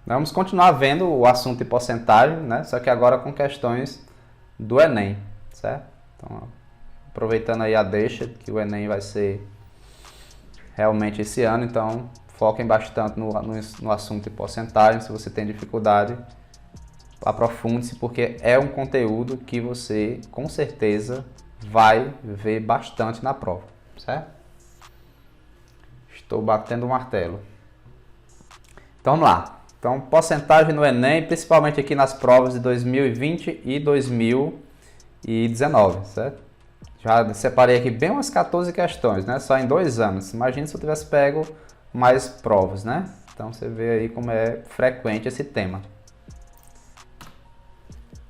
Vamos continuar vendo o assunto de porcentagem, né? Só que agora com questões do Enem, certo? Então, aproveitando aí a deixa, que o Enem vai ser realmente esse ano, então foquem bastante no assunto de porcentagem. Se você tem dificuldade, aprofunde-se, porque é um conteúdo que você com certeza vai ver bastante na prova, certo? Estou batendo o martelo. Então vamos lá. Então, porcentagem no Enem, principalmente aqui nas provas de 2020 e 2019, certo? Já separei aqui bem umas 14 questões, né? Só em 2 anos. Imagina se eu tivesse pego mais provas, né? Então você vê aí como é frequente esse tema.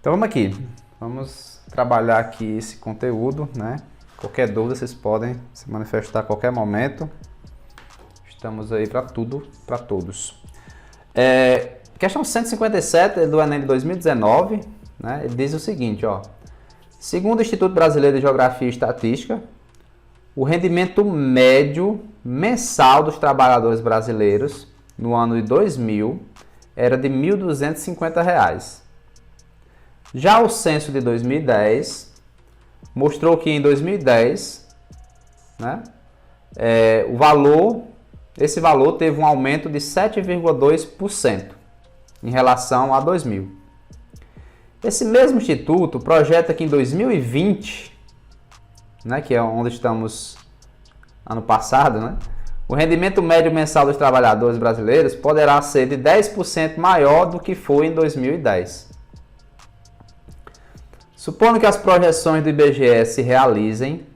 Então vamos aqui. Vamos trabalhar aqui esse conteúdo, né? Qualquer dúvida vocês podem se manifestar a qualquer momento. Estamos aí para tudo, para todos. Questão 157 do Enem de 2019, né? Ele diz o seguinte, ó. Segundo o Instituto Brasileiro de Geografia e Estatística, o rendimento médio mensal dos trabalhadores brasileiros no ano de 2000 era de R$ 1.250. Já o censo de 2010 mostrou que em 2010, né, esse valor teve um aumento de 7,2% em relação a 2000. Esse mesmo instituto projeta que em 2020, né, que é onde estamos ano passado, né, o rendimento médio mensal dos trabalhadores brasileiros poderá ser de 10% maior do que foi em 2010. Supondo que as projeções do IBGE se realizem,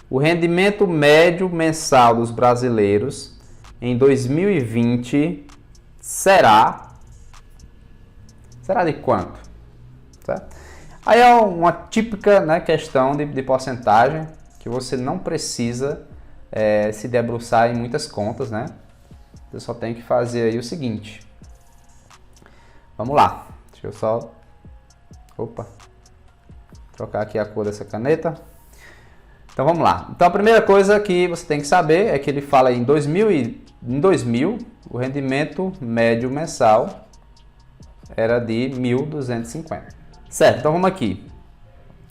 o rendimento médio mensal dos brasileiros em 2020 será de quanto? Certo? Aí é uma típica, né, questão de porcentagem que você não precisa se debruçar em muitas contas, né? Você só tem que fazer aí o seguinte. Vamos lá. Deixa eu só... trocar aqui a cor dessa caneta. Então vamos lá. Então a primeira coisa que você tem que saber é que ele fala em 2000 o rendimento médio mensal era de 1.250. Certo, então vamos aqui.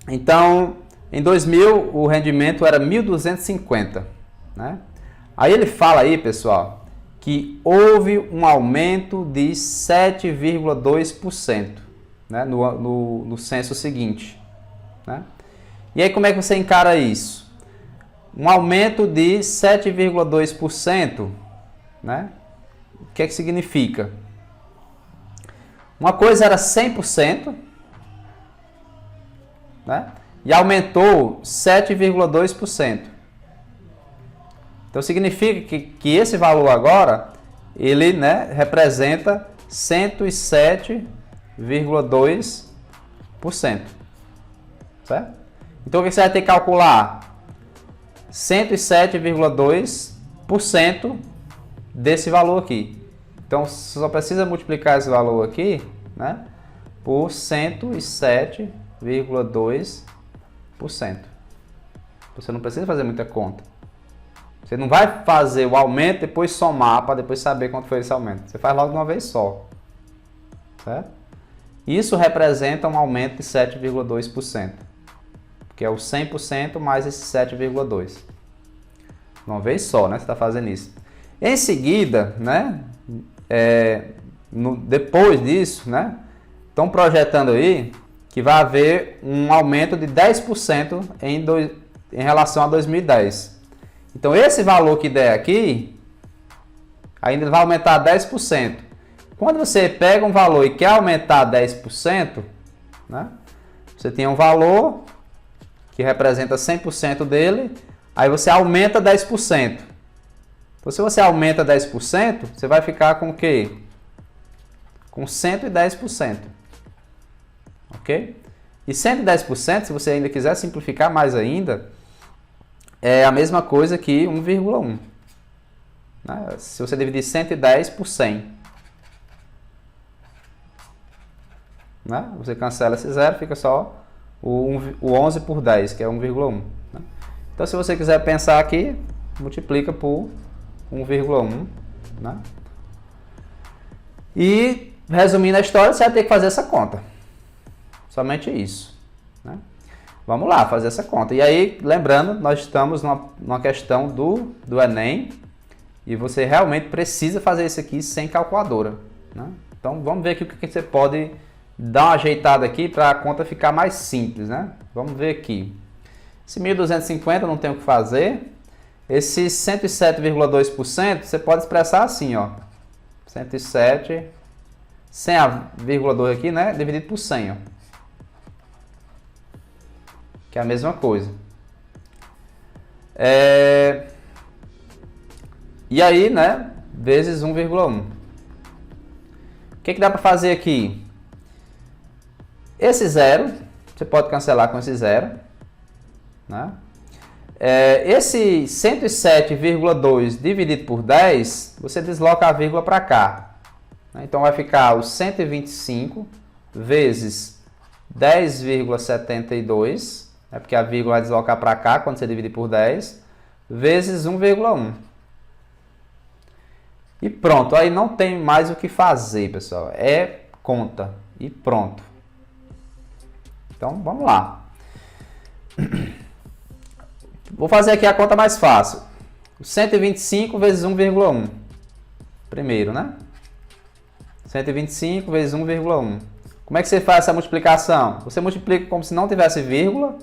Então, em 2000 o rendimento era 1.250, né? Aí ele fala aí, pessoal, que houve um aumento de 7,2%, né, no censo seguinte, né? E aí como é que você encara isso? Um aumento de 7,2%, né? O que é que significa? Uma coisa era 100%, né? E aumentou 7,2%. Então significa que esse valor agora, ele, né, representa 107,2%. Certo? Então o que você vai ter que calcular? 107,2% desse valor aqui. Então você só precisa multiplicar esse valor aqui, né, por 107,2%. Você não precisa fazer muita conta. Você não vai fazer o aumento e depois somar para depois saber quanto foi esse aumento. Você faz logo de uma vez só. Certo? Isso representa um aumento de 7,2%. Que é o 100% mais esse 7,2%. Uma vez só, né? Você está fazendo isso. Em seguida, né? Depois disso, né? Estão projetando aí que vai haver um aumento de 10% em relação a 2010. Então, esse valor que der aqui, ainda vai aumentar 10%. Quando você pega um valor e quer aumentar 10%, né? Você tem um valor que representa 100% dele, aí você aumenta 10%. Então, se você aumenta 10%, você vai ficar com o quê? Com 110%. Ok? E 110%, se você ainda quiser simplificar mais ainda, é a mesma coisa que 1,1. Né? Se você dividir 110 por 100, né? Você cancela esse zero, fica só o 11 por 10, que é 1,1. Né? Então, se você quiser pensar aqui, multiplica por 1,1. Né? E, resumindo a história, você vai ter que fazer essa conta. Somente isso, né? Vamos lá, fazer essa conta. E aí, lembrando, nós estamos numa questão do Enem, e você realmente precisa fazer isso aqui sem calculadora, né? Então, vamos ver aqui o que você pode dar uma ajeitada aqui para a conta ficar mais simples, né? Vamos ver aqui. Esse 1.250 não tem o que fazer. Esse 107,2% você pode expressar assim, ó. 107, sem a vírgula 2 aqui, né? Dividido por 100, ó. Que é a mesma coisa. E aí, né? Vezes 1,1. O que dá para fazer aqui? Esse zero, você pode cancelar com esse zero, né? Esse 107,2 dividido por 10, você desloca a vírgula para cá. Então vai ficar o 125 vezes 10,72, porque a vírgula vai deslocar para cá quando você dividir por 10, vezes 1,1. E pronto, aí não tem mais o que fazer, pessoal. É conta e pronto. Então, vamos lá. Vou fazer aqui a conta mais fácil. 125 vezes 1,1. Primeiro, né? 125 vezes 1,1. Como é que você faz essa multiplicação? Você multiplica como se não tivesse vírgula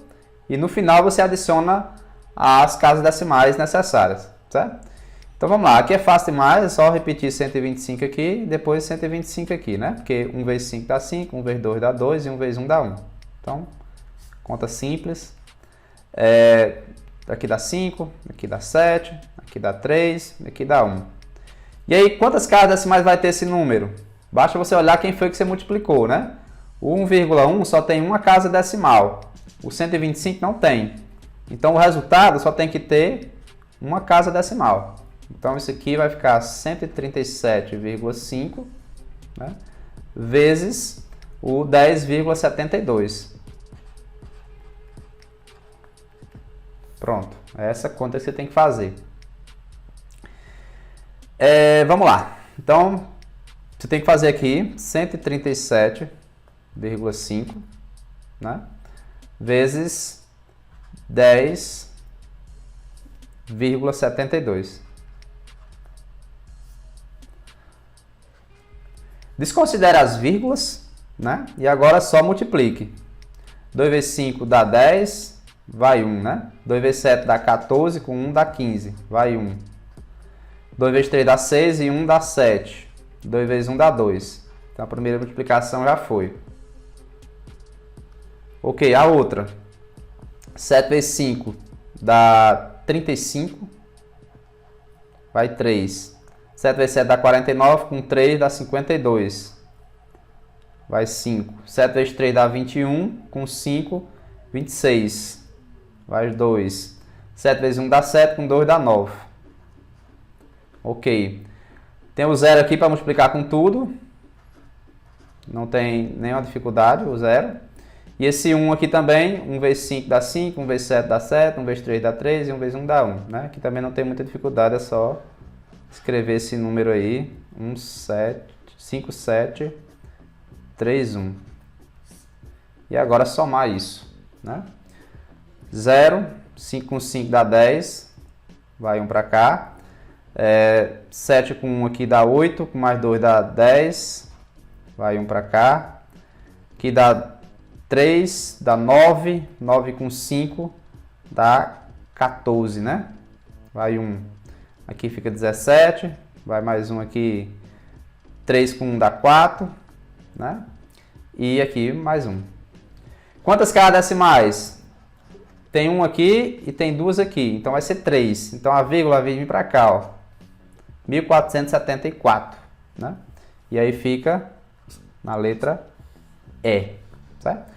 e no final você adiciona as casas decimais necessárias, certo? Então vamos lá, aqui é fácil demais, é só repetir 125 aqui e depois 125 aqui, né? Porque 1 vezes 5 dá 5, 1 vezes 2 dá 2 e 1 vezes 1 dá 1. Então, conta simples. Aqui dá 5, aqui dá 7, aqui dá 3, aqui dá 1. E aí, quantas casas decimais vai ter esse número? Basta você olhar quem foi que você multiplicou, né? O 1,1 só tem uma casa decimal. O 125 não tem. Então, o resultado só tem que ter uma casa decimal. Então, isso aqui vai ficar 137,5, né? Vezes o 10,72. Pronto, é essa conta que você tem que fazer. Vamos lá. Então, você tem que fazer aqui 137,5, né? Vezes 10,72. Desconsidere as vírgulas, né? E agora só multiplique. 2 vezes 5 dá 10, vai 1, né? 2 vezes 7 dá 14, com 1 dá 15, vai 1. 2 vezes 3 dá 6 e 1 dá 7. 2 vezes 1 dá 2. Então a primeira multiplicação já foi. Ok, a outra. 7 vezes 5 dá 35, vai 3. 7 vezes 7 dá 49, com 3 dá 52. Vai 5. 7 vezes 3 dá 21, com 5, 26. Vai 2. 7 vezes 1 dá 7, com 2 dá 9. Ok. Tem o zero aqui para multiplicar com tudo. Não tem nenhuma dificuldade, o zero. E esse 1 aqui também, 1 vezes 5 dá 5, 1 vezes 7 dá 7, 1 vezes 3 dá 3 e 1 vezes 1 dá 1. Né? Aqui também não tem muita dificuldade, é só escrever esse número aí, 5, 7, 3, 1. E agora somar isso, né? 0, 5 com 5 dá 10, vai 1 para cá. 7 com 1 aqui dá 8, com mais 2 dá 10, vai 1 para cá. Aqui dá 3, dá 9, 9 com 5 dá 14, né? Vai 1. Aqui fica 17, vai mais um aqui, 3 com 1 dá 4, né? E aqui mais um. Quantas casas decimais? Tem um aqui e tem duas aqui, então vai ser 3. Então a vírgula vai vir para cá, ó, 1474, né? E aí fica na letra E, certo?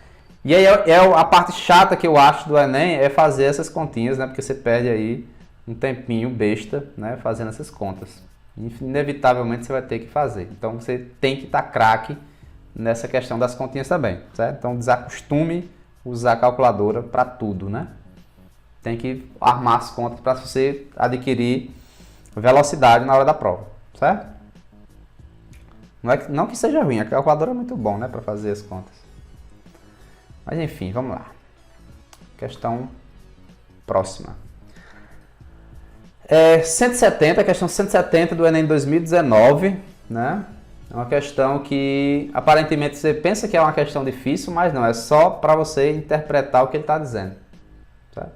E aí a parte chata que eu acho do Enem é fazer essas continhas, né? Porque você perde aí um tempinho besta, né, fazendo essas contas. Inevitavelmente você vai ter que fazer. Então você tem que estar craque nessa questão das continhas também, certo? Então desacostume usar a calculadora para tudo, né? Tem que armar as contas para você adquirir velocidade na hora da prova, certo? Não que seja ruim, a calculadora é muito bom, né, para fazer as contas. Mas enfim, vamos lá. Questão próxima. 170, a questão 170 do Enem 2019, né? É uma questão que aparentemente você pensa que é uma questão difícil, mas não, é só para você interpretar o que ele está dizendo. Tá?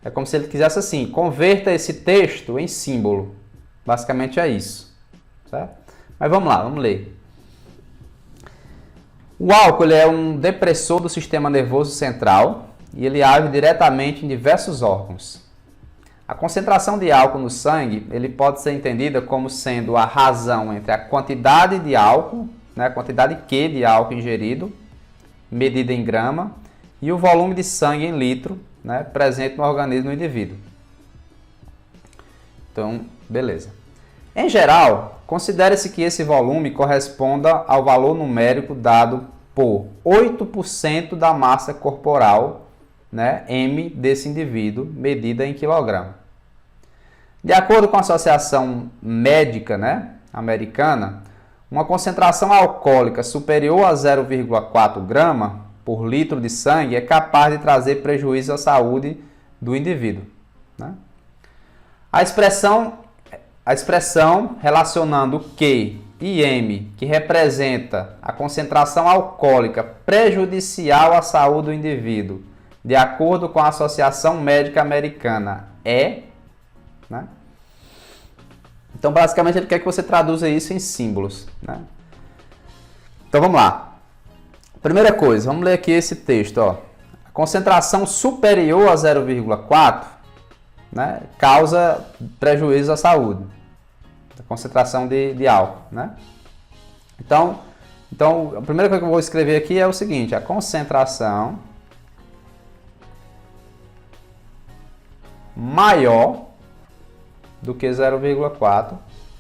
É como se ele quisesse assim, converta esse texto em símbolo. Basicamente é isso. Tá? Mas vamos lá, vamos ler. O álcool ele é um depressor do sistema nervoso central e ele age diretamente em diversos órgãos. A concentração de álcool no sangue ele pode ser entendida como sendo a razão entre a quantidade de álcool, né, a quantidade Q de álcool ingerido, medida em grama, e o volume de sangue em litro, né, presente no organismo do indivíduo. Então, beleza. Em geral, considere-se que esse volume corresponda ao valor numérico dado por 8% da massa corporal, né, M desse indivíduo, medida em quilograma. De acordo com a Associação Médica, né, americana, uma concentração alcoólica superior a 0,4 grama por litro de sangue é capaz de trazer prejuízo à saúde do indivíduo. Né? A expressão relacionando Q e M, que representa a concentração alcoólica prejudicial à saúde do indivíduo, de acordo com a Associação Médica Americana, né? Então, basicamente, ele quer que você traduza isso em símbolos. Né? Então, vamos lá. Primeira coisa, vamos ler aqui esse texto. Ó. A concentração superior a 0,4, né, causa prejuízo à saúde. A concentração de álcool. Né? Então, a primeira coisa que eu vou escrever aqui é o seguinte. A concentração maior do que 0,4,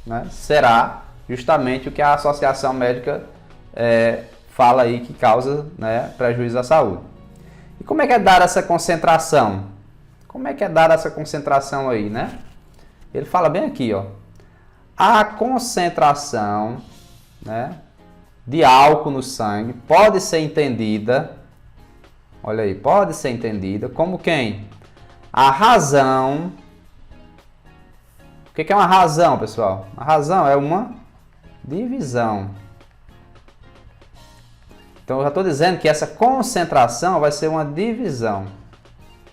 né, será justamente o que a Associação Médica fala aí que causa, né, prejuízo à saúde. E como é que é dada essa concentração? Como é que é dada essa concentração aí, né? Ele fala bem aqui, ó. A concentração, né, de álcool no sangue pode ser entendida, olha aí, pode ser entendida como quem? A razão. O que é uma razão, pessoal? A razão é uma divisão. Então, eu já estou dizendo que essa concentração vai ser uma divisão.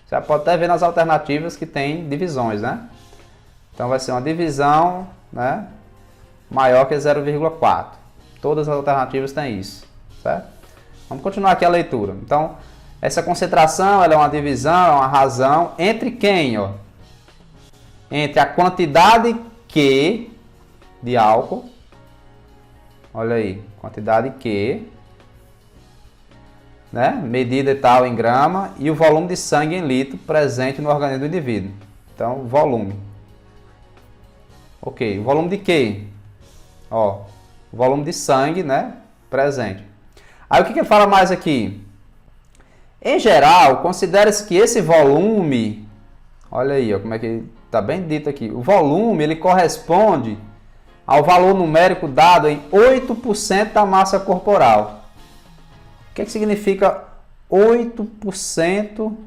Você pode até ver nas alternativas que tem divisões, né? Então, vai ser uma divisão, né, maior que 0,4. Todas as alternativas têm isso, certo? Vamos continuar aqui a leitura. Então, essa concentração ela é uma divisão, é uma razão entre quem, ó? Entre a quantidade Q de álcool, olha aí, quantidade Q, né, medida e tal em grama, e o volume de sangue em litro presente no organismo do indivíduo. Então, volume. Ok, o volume de Q? Ó, o volume de sangue, né, presente. Aí o que ele fala mais aqui? Em geral, considera-se que esse volume, olha aí, ó, como é que está bem dito aqui, o volume ele corresponde ao valor numérico dado em 8% da massa corporal. O que significa 8%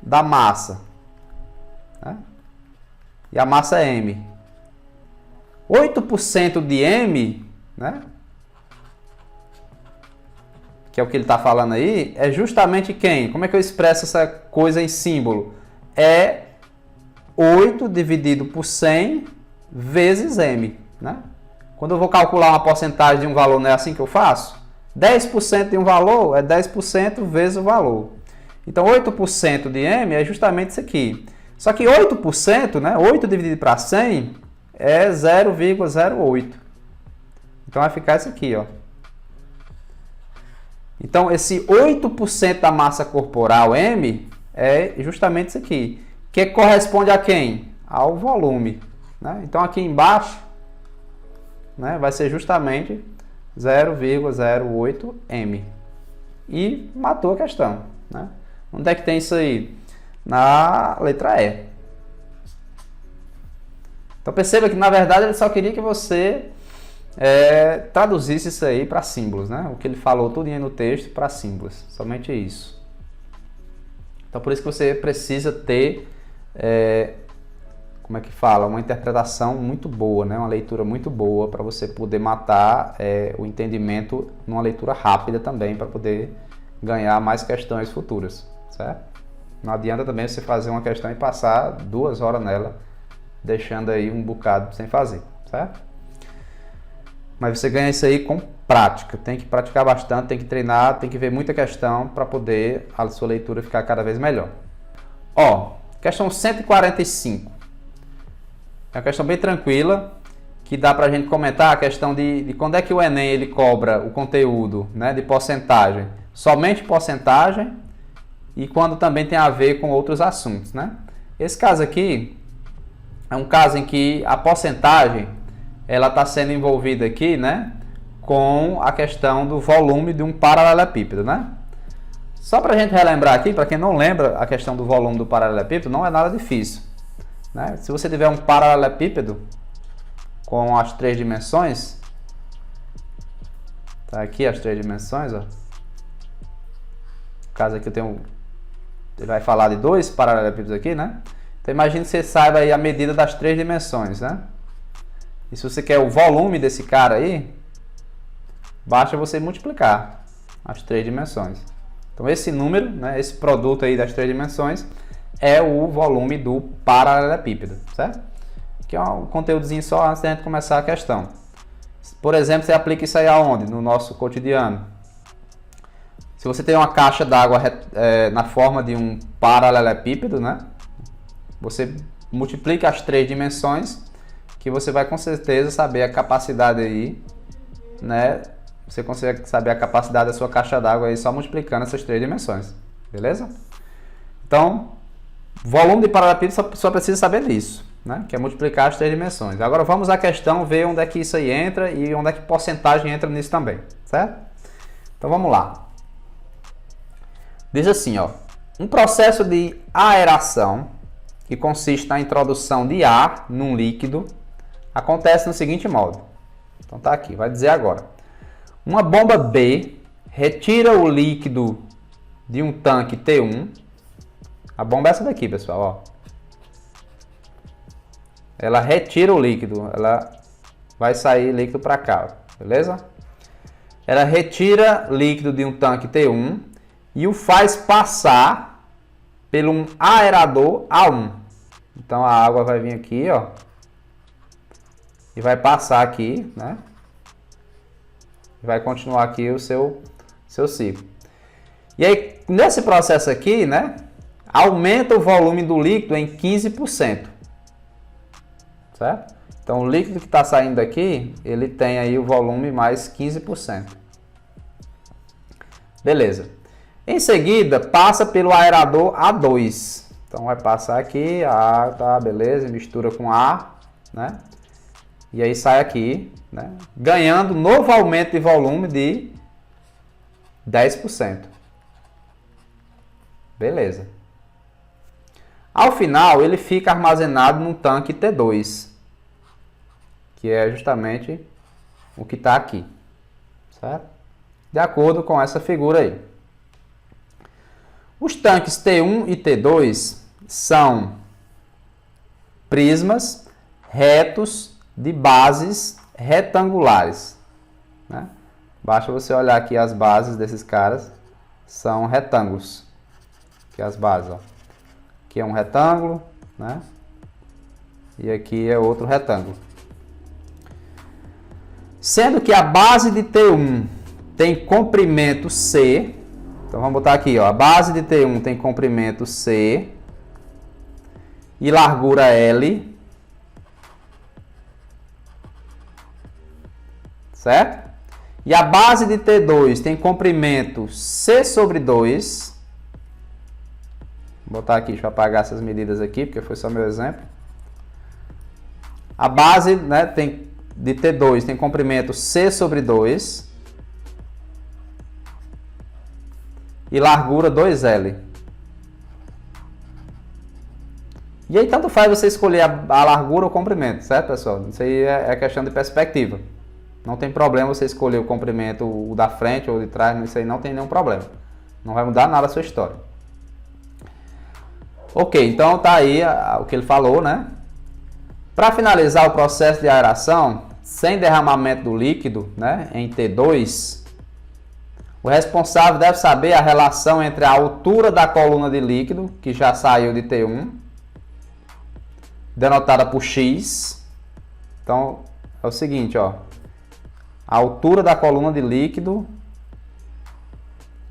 da massa? Né? E a massa é M. 8% de M, né? Que é o que ele está falando aí, é justamente quem? Como é que eu expresso essa coisa em símbolo? É 8 dividido por 100 vezes M. Né? Quando eu vou calcular uma porcentagem de um valor, não é assim que eu faço? 10% de um valor é 10% vezes o valor. Então, 8% de M é justamente isso aqui. Só que 8%, né? 8 dividido para 100 é 0,08. Então, vai ficar isso aqui, ó. Então, esse 8% da massa corporal M é justamente isso aqui. Que corresponde a quem? Ao volume. Né? Então, aqui embaixo, né, vai ser justamente 0,08 M. E matou a questão. Né? Onde é que tem isso aí? Na letra E. Então, perceba que, na verdade, ele só queria que você traduzisse isso aí para símbolos, né? O que ele falou tudo no texto para símbolos, somente isso. Então por isso que você precisa ter, como é que fala? Uma interpretação muito boa, né? Uma leitura muito boa para você poder matar o entendimento numa leitura rápida também, para poder ganhar mais questões futuras, certo? Não adianta também você fazer uma questão e passar 2 horas nela, deixando aí um bocado sem fazer, certo? Mas você ganha isso aí com prática, tem que praticar bastante, tem que treinar, tem que ver muita questão para poder a sua leitura ficar cada vez melhor. Ó, questão 145. É uma questão bem tranquila, que dá para a gente comentar a questão de quando é que o Enem ele cobra o conteúdo, né, de porcentagem, somente porcentagem, e quando também tem a ver com outros assuntos, né? Esse caso aqui é um caso em que a porcentagem ela está sendo envolvida aqui, né, com a questão do volume de um paralelepípedo, né? Só para a gente relembrar aqui, para quem não lembra, a questão do volume do paralelepípedo não é nada difícil, né? Se você tiver um paralelepípedo com as 3 dimensões, tá aqui as 3 dimensões, ó. No caso aqui eu tenho, ele vai falar de 2 paralelepípedos aqui, né? Então imagine que você saiba aí a medida das 3 dimensões, né? E se você quer o volume desse cara aí, basta você multiplicar as 3 dimensões. Então esse número, né, esse produto aí das 3 dimensões é o volume do paralelepípedo, certo? Que é um conteúdozinho só antes da gente começar a questão. Por exemplo, você aplica isso aí aonde? No nosso cotidiano. Se você tem uma caixa d'água na forma de um paralelepípedo, né? Você multiplica as 3 dimensões, que você vai com certeza saber a capacidade aí, né? Você consegue saber a capacidade da sua caixa d'água aí só multiplicando essas 3 dimensões, beleza? Então, volume de paralelepípedo só precisa saber disso, né? Que é multiplicar as 3 dimensões. Agora vamos à questão, ver onde é que isso aí entra e onde é que porcentagem entra nisso também, certo? Então vamos lá. Diz assim, ó, um processo de aeração que consiste na introdução de ar num líquido acontece no seguinte modo. Então tá aqui, vai dizer agora. Uma bomba B retira o líquido de um tanque T1. A bomba é essa daqui, pessoal, ó. Ela retira o líquido, ela vai sair líquido para cá, beleza? Ela retira líquido de um tanque T1 e o faz passar pelo um aerador A1. Então a água vai vir aqui, ó, e vai passar aqui, né? Vai continuar aqui o seu ciclo. E aí, nesse processo aqui, né, aumenta o volume do líquido em 15%. Certo? Então o líquido que está saindo daqui, ele tem aí o volume mais 15%. Beleza. Em seguida, passa pelo aerador A2. Então vai passar aqui, tá, beleza, mistura com ar, né? E aí sai aqui, né? Ganhando novo aumento de volume de 10%. Beleza. Ao final, ele fica armazenado num tanque T2, que é justamente o que está aqui, certo? De acordo com essa figura aí. Os tanques T1 e T2 são prismas retos de bases retangulares, né? Basta você olhar aqui as bases desses caras, são retângulos. Aqui as bases, ó. Aqui é um retângulo, né? E aqui é outro retângulo. Sendo que a base de T1 tem comprimento C. Então vamos botar aqui, ó. A base de T1 tem comprimento C e largura L. Certo? E a base de T2 tem comprimento C sobre 2. Vou botar aqui, deixa eu apagar essas medidas aqui, porque foi só meu exemplo. A base, né, de T2 tem comprimento C sobre 2 e largura 2L. E aí tanto faz você escolher a largura ou o comprimento, certo, pessoal? Isso aí é questão de perspectiva. Não tem problema você escolher o comprimento o da frente ou de trás, isso aí não tem nenhum problema. Não vai mudar nada a sua história. Ok, então tá aí o que ele falou, né? Para finalizar o processo de aeração, sem derramamento do líquido, né, em T2, o responsável deve saber a relação entre a altura da coluna de líquido, que já saiu de T1, denotada por X. Então, é o seguinte, ó. A altura da coluna de líquido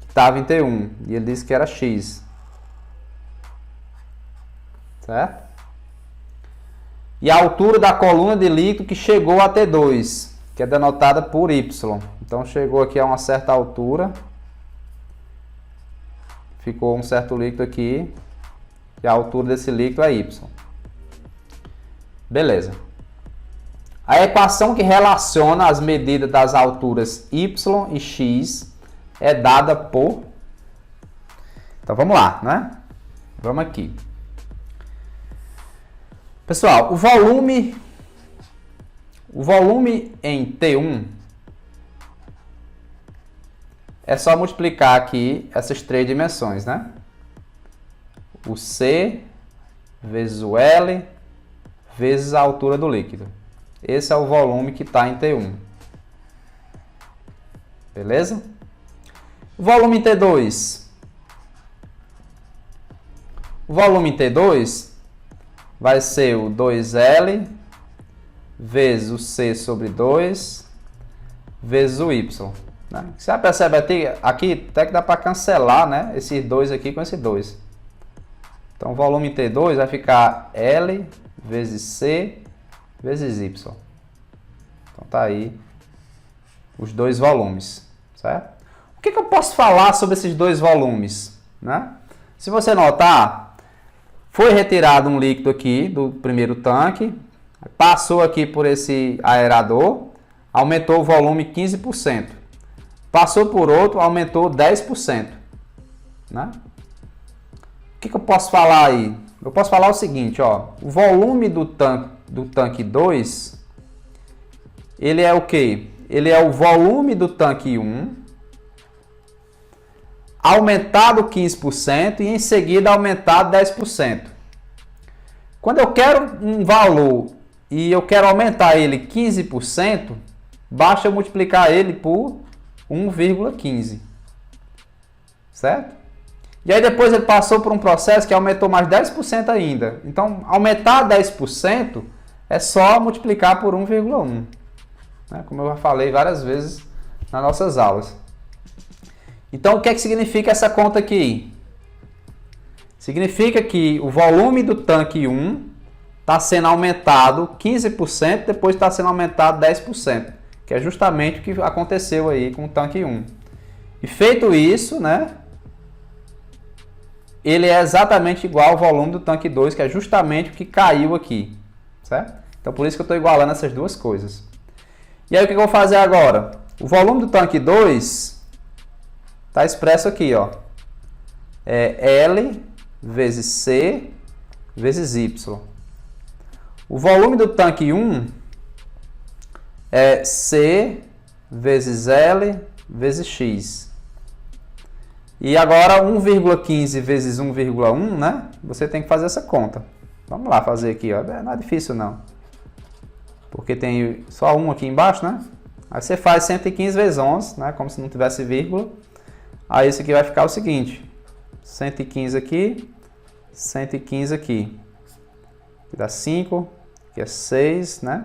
que estava em T1, e ele disse que era X. Certo? E a altura da coluna de líquido que chegou a T2, que é denotada por Y. Então, chegou aqui a uma certa altura. Ficou um certo líquido aqui. E a altura desse líquido é Y. Beleza. A equação que relaciona as medidas das alturas Y e X é dada por... Então, vamos lá, né? Vamos aqui. Pessoal, o volume em T1 é só multiplicar aqui essas três dimensões, né? O C vezes o L vezes a altura do líquido. Esse é o volume que está em T1. Beleza? O volume em T2. O volume em T2 vai ser o 2L vezes o C sobre 2 vezes o Y. Né? Você já percebe aqui até que dá para cancelar, né, esses dois aqui com esse 2. Então, o volume T2 vai ficar L vezes C vezes Y. Então, tá aí os dois volumes, certo? O que eu posso falar sobre esses dois volumes? Né? Se você notar, foi retirado um líquido aqui do primeiro tanque, passou aqui por esse aerador, aumentou o volume 15%. Passou por outro, aumentou 10%. Né? O que eu posso falar aí? Eu posso falar o seguinte, ó, o volume do tanque 2, ele é o quê? Ele é o volume do tanque 1, aumentado 15% e em seguida aumentado 10%. Quando eu quero um valor e eu quero aumentar ele 15%, basta eu multiplicar ele por 1,15. Certo? E aí depois ele passou por um processo que aumentou mais 10% ainda. Então, aumentar 10% é só multiplicar por 1,1. Né? Como eu já falei várias vezes nas nossas aulas. Então, o que é que significa essa conta aqui? Significa que o volume do tanque 1 está sendo aumentado 15%, depois está sendo aumentado 10%, que é justamente o que aconteceu aí com o tanque 1. E feito isso, né, ele é exatamente igual ao volume do tanque 2, que é justamente o que caiu aqui, certo? Então, por isso que eu estou igualando essas duas coisas. E aí, o que eu vou fazer agora? O volume do tanque 2 está expresso aqui, ó. É L vezes C vezes Y. O volume do tanque 1 é C vezes L vezes X. E agora 1,15 vezes 1,1, né? Você tem que fazer essa conta. Vamos lá fazer aqui, ó. Não é difícil não. Porque tem só 1 aqui embaixo, né? Aí você faz 115 vezes 11, né? Como se não tivesse vírgula. Aí isso aqui vai ficar o seguinte. 115 aqui, 115 aqui. Aqui dá 5, aqui é 6, né?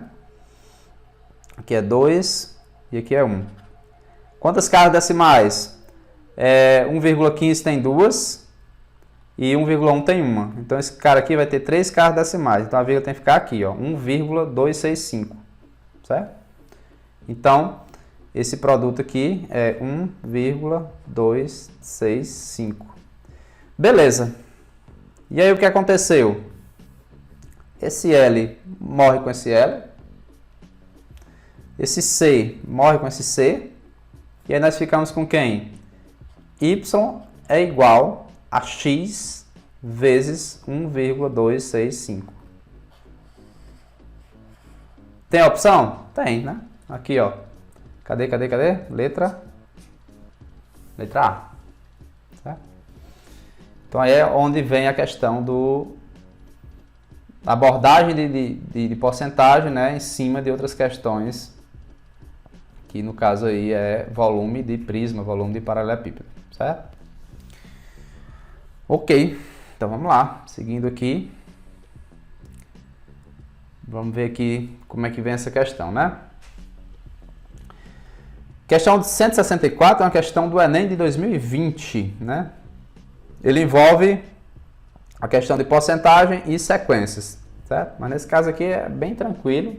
Aqui é 2 e aqui é 1. Quantas casas decimais? 1,15 tem 2 e 1,1 tem 1. Então esse cara aqui vai ter 3 casas decimais. Então a vírgula tem que ficar aqui, ó, 1,265, certo? Então esse produto aqui é 1,265. Beleza. E aí o que aconteceu? Esse L morre com esse L. Esse C morre com esse C. E aí nós ficamos com quem? Y é igual a X vezes 1,265. Tem a opção? Tem, né? Aqui, ó. Cadê? Letra A. Certo? Então aí é onde vem a questão da abordagem de porcentagem, né, em cima de outras questões, que no caso aí é volume de prisma, volume de paralelepípedo, certo? Ok, então vamos lá, seguindo aqui. Vamos ver aqui como é que vem essa questão, né? Questão de 164 é uma questão do Enem de 2020, né? Ele envolve a questão de porcentagem e sequências, certo? Mas nesse caso aqui é bem tranquilo,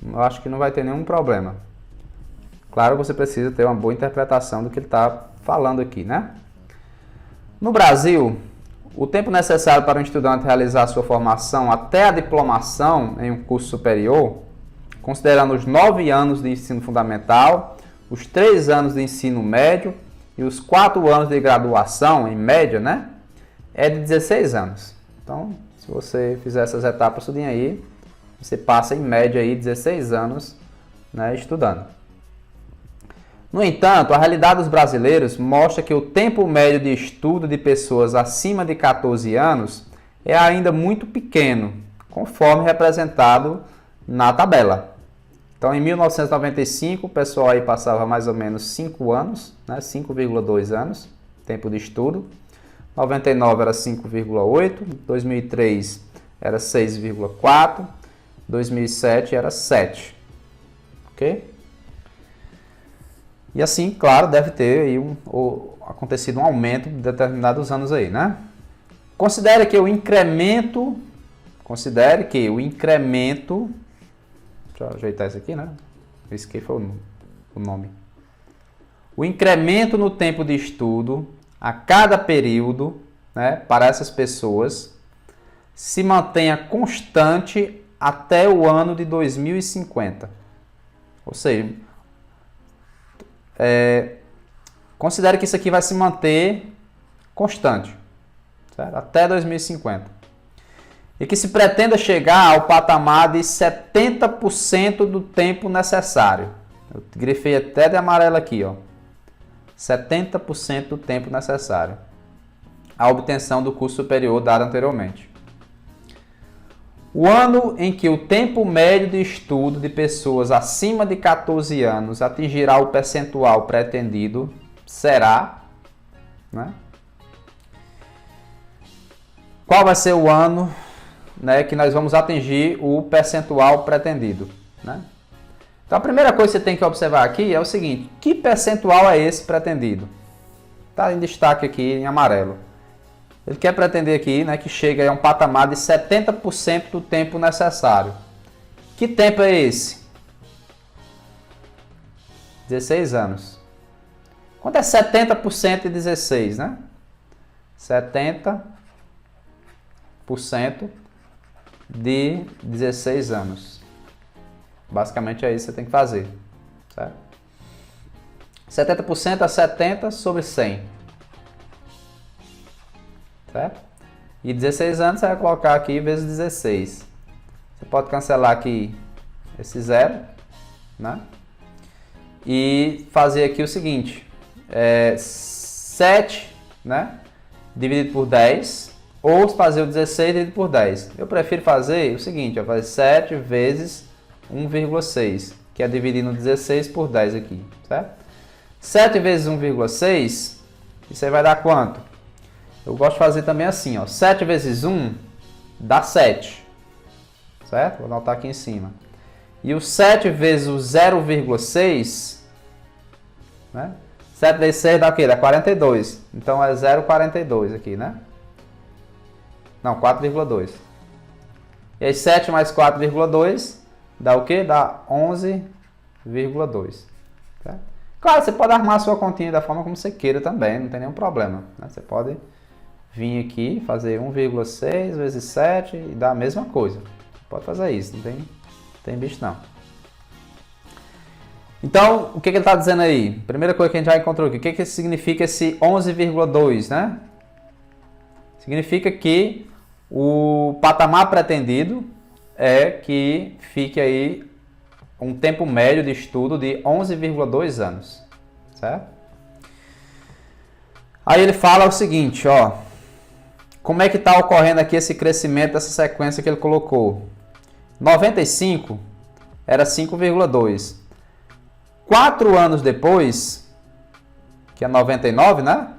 eu acho que não vai ter nenhum problema. Claro, você precisa ter uma boa interpretação do que ele está falando aqui, né? No Brasil, o tempo necessário para um estudante realizar sua formação até a diplomação em um curso superior, considerando os 9 anos de ensino fundamental, os 3 anos de ensino médio e os 4 anos de graduação, em média, né? É de 16 anos. Então, se você fizer essas etapas tudo aí, você passa em média aí 16 anos, né, estudando. No entanto, a realidade dos brasileiros mostra que o tempo médio de estudo de pessoas acima de 14 anos é ainda muito pequeno, conforme representado na tabela. Então, em 1995, o pessoal aí passava mais ou menos 5 anos, né, 5,2 anos, tempo de estudo. 99 era 5,8, 2003 era 6,4, 2007 era 7, ok? E assim, claro, deve ter aí acontecido um aumento em determinados anos aí, né? Considere que o incremento, deixa eu ajeitar isso aqui, né? Esse aqui foi o nome. O incremento no tempo de estudo a cada período, né, para essas pessoas se mantenha constante até o ano de 2050. Ou seja, considere que isso aqui vai se manter constante, certo? Até 2050. E que se pretenda chegar ao patamar de 70% do tempo necessário. Eu grifei até de amarelo aqui, ó. 70% do tempo necessário à obtenção do curso superior dado anteriormente. O ano em que o tempo médio de estudo de pessoas acima de 14 anos atingirá o percentual pretendido será, né? Qual vai ser o ano, né, que nós vamos atingir o percentual pretendido, né? Então a primeira coisa que você tem que observar aqui é o seguinte: que percentual é esse pretendido? Está em destaque aqui em amarelo. Ele quer pretender aqui, né, que chegue a um patamar de 70% do tempo necessário. Que tempo é esse? 16 anos. Quanto é 70% de 16, né? 70% de 16 anos. Basicamente é isso que você tem que fazer, certo? 70% é 70 sobre 100, certo? E 16 anos você vai colocar aqui vezes 16. Você pode cancelar aqui esse zero, né? E fazer aqui o seguinte, 7, né, dividido por 10, ou fazer o 16 dividido por 10. Eu prefiro fazer o seguinte, fazer 7 vezes 1,6, que é dividir no 16 por 10 aqui, certo? 7 vezes 1,6, isso aí vai dar quanto? Eu gosto de fazer também assim, ó, 7 vezes 1 dá 7, certo? Vou anotar aqui em cima. E o 7 vezes o 0,6, né? 7 vezes 6 dá o quê? Dá 42. Então é 0,42 aqui, né? Não, 4,2. E aí 7 mais 4,2 dá o quê? Dá 11,2. Certo? Claro, você pode armar a sua continha da forma como você queira também, não tem nenhum problema, né? Você pode vir aqui, fazer 1,6 vezes 7 e dar a mesma coisa. Pode fazer isso, não tem bicho não. Então, o que ele está dizendo aí? Primeira coisa que a gente já encontrou aqui, o que significa esse 11,2, né? Significa que o patamar pretendido é que fique aí um tempo médio de estudo de 11,2 anos, certo? Aí ele fala o seguinte, ó, como é que está ocorrendo aqui esse crescimento dessa sequência que ele colocou? 95 era 5,2. 4 anos depois, que é 99, né?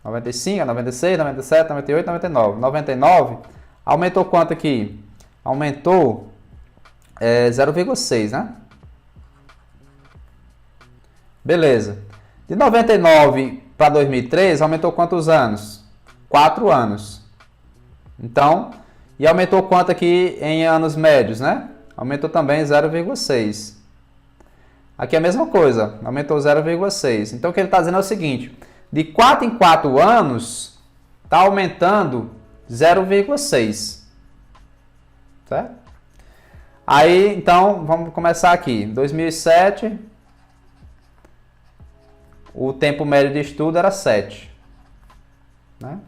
95, 96, 97, 98, 99. 99 aumentou quanto aqui? Aumentou 0,6, né? Beleza. De 99 para 2003, aumentou quantos anos? 4 anos. Então, e aumentou quanto aqui em anos médios, né? Aumentou também 0,6. Aqui é a mesma coisa, aumentou 0,6. Então, o que ele está dizendo é o seguinte, de 4 em 4 anos, está aumentando 0,6. Certo? Aí, então, vamos começar aqui. 2007, o tempo médio de estudo era 7. Né?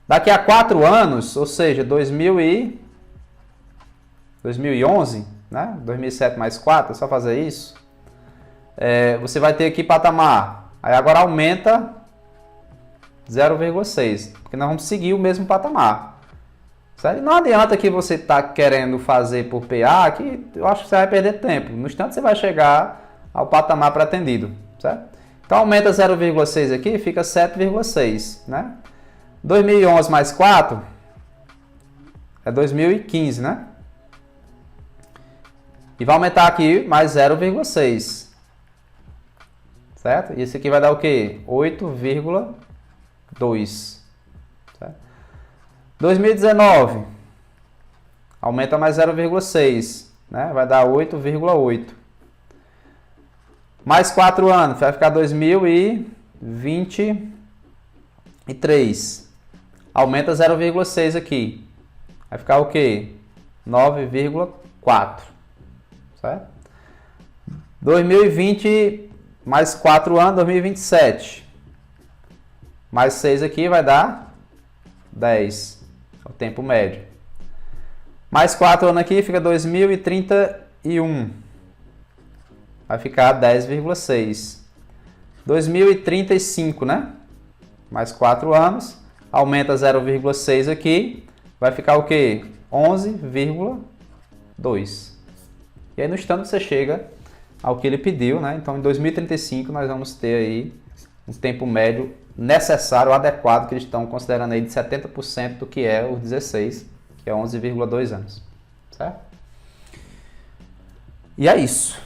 Daqui a 4 anos, ou seja, 2011, né? 2007 mais 4, é só fazer isso. Você vai ter aqui patamar. Aí agora aumenta 0,6, porque nós vamos seguir o mesmo patamar. Certo? Não adianta que você está querendo fazer por PA, que eu acho que você vai perder tempo. No instante você vai chegar ao patamar pretendido. Certo? Então aumenta 0,6 aqui e fica 7,6. Né? 2011 mais 4 é 2015, né? E vai aumentar aqui mais 0,6. Certo? E esse aqui vai dar o quê? 8,2. 2019 aumenta mais 0,6, né? Vai dar 8,8. Mais 4 anos, vai ficar 2023. Aumenta 0,6 aqui. Vai ficar o quê? 9,4. Certo? 2020 mais 4 anos, 2027. Mais 6 aqui vai dar 10. O tempo médio. Mais 4 anos aqui fica 2031. Vai ficar 10,6. 2035, né? Mais 4 anos. Aumenta 0,6 aqui. Vai ficar o quê? 11,2. E aí no instante você chega ao que ele pediu, né? Então em 2035 nós vamos ter aí um tempo médio necessário, adequado, que eles estão considerando aí de 70% do que é os 16, que é 11,2 anos. Certo? E é isso.